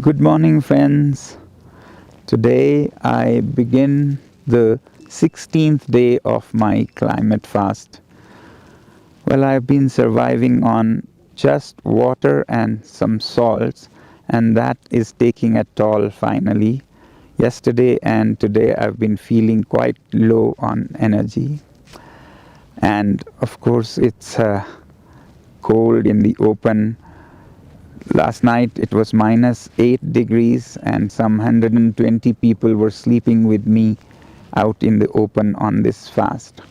Good morning, friends. Today I begin the 16th day of my climate fast. Well, I've been surviving on just water and some salts, and that is taking a toll finally. Yesterday and today I've been feeling quite low on energy. And of course, it's cold in the open. Last night it was -8 degrees and some 120 people were sleeping with me out in the open on this fast.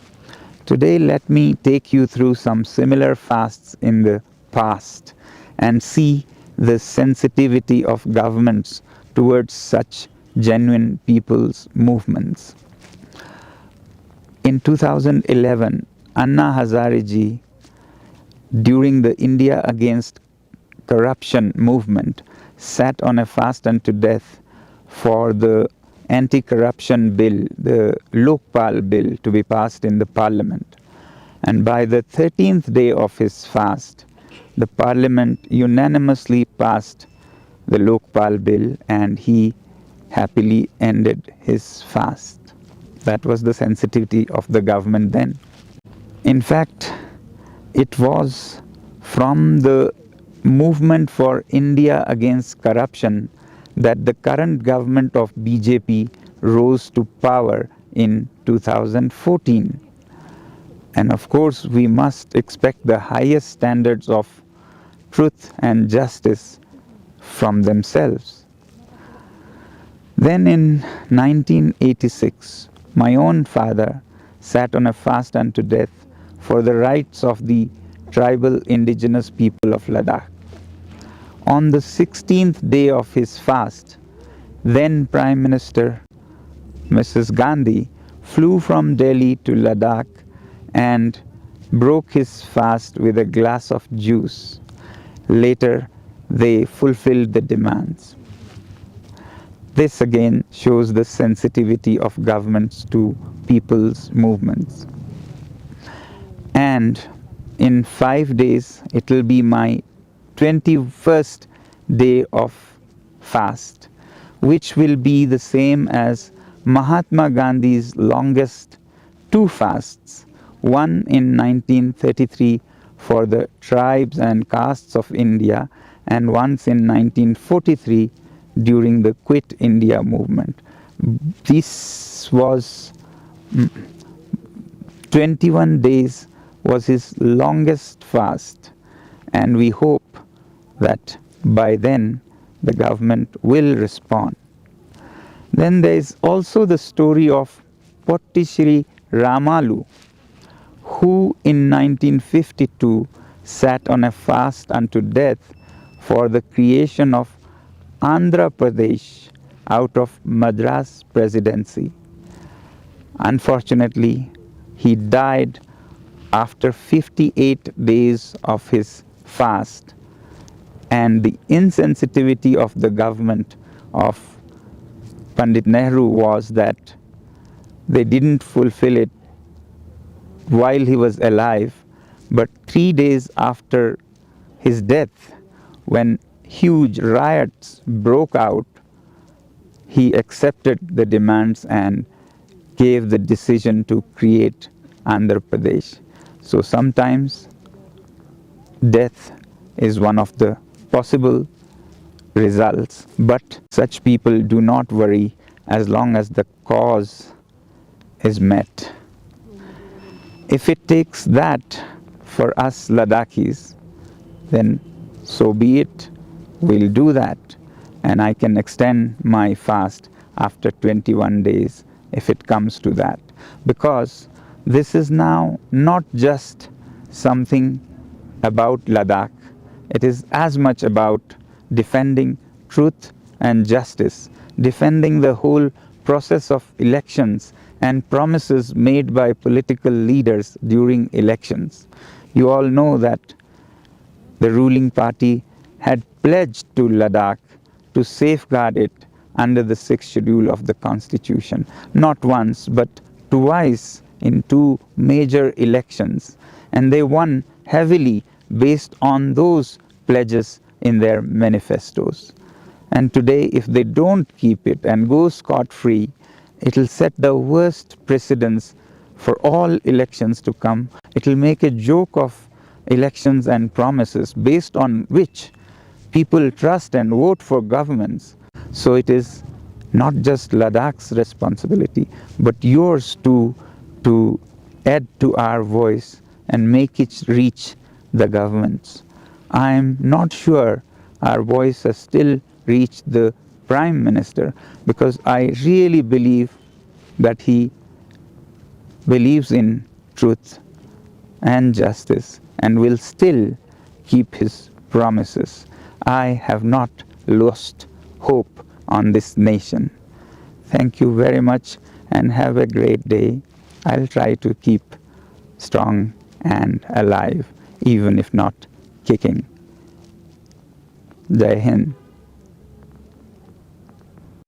Today let me take you through some similar fasts in the past and see the sensitivity of governments towards such genuine people's movements. In 2011, Anna Hazare during the India Against Corruption movement sat on a fast unto death for the anti-corruption bill, the Lokpal bill, to be passed in the parliament. And by the 13th day of his fast, the parliament unanimously passed the Lokpal bill and he happily ended his fast. That was the sensitivity of the government then. In fact, it was from the movement for India against corruption that the current government of BJP rose to power in 2014. And of course, we must expect the highest standards of truth and justice from themselves. Then in 1986, my own father sat on a fast unto death for the rights of the tribal indigenous people of Ladakh. On the 16th day of his fast, then Prime Minister Mrs. Gandhi flew from Delhi to Ladakh and broke his fast with a glass of juice. Later, they fulfilled the demands. This again shows the sensitivity of governments to people's movements. And in 5 days, it will be my 21st day of fast, which will be the same as Mahatma Gandhi's longest 2 fasts, one in 1933 for the tribes and castes of India, and once in 1943 during the Quit India movement. This was 21 days was his longest fast, and we hope that by then the government will respond. Then there is also the story of Pottishri Ramalu, who in 1952 sat on a fast unto death for the creation of Andhra Pradesh out of Madras Presidency. Unfortunately, he died after 58 days of his fast, and the insensitivity of the government of Pandit Nehru was that they didn't fulfill it while he was alive, but 3 days after his death, when huge riots broke out, he accepted the demands and gave the decision to create Andhra Pradesh. So sometimes death is one of the possible results, but such people do not worry as long as the cause is met. If it takes that for us Ladakhis, then so be it. We'll do that, and I can extend my fast after 21 days if it comes to that, because this is now not just something about Ladakh. It is as much about defending truth and justice, defending the whole process of elections and promises made by political leaders during elections. You all know that the ruling party had pledged to Ladakh to safeguard it under the 6th schedule of the Constitution, not once but twice in 2 major elections, and they won heavily based on those pledges in their manifestos. And today, if they don't keep it and go scot-free, it will set the worst precedents for all elections to come. It will make a joke of elections and promises based on which people trust and vote for governments. So it is not just Ladakh's responsibility, but yours too, to add to our voice and make it reach the governments. I am not sure our voice has still reached the Prime Minister, because I really believe that he believes in truth and justice and will still keep his promises. I have not lost hope on this nation. Thank you very much and have a great day. I'll try to keep strong and alive, even if not kicking. Jai Hind.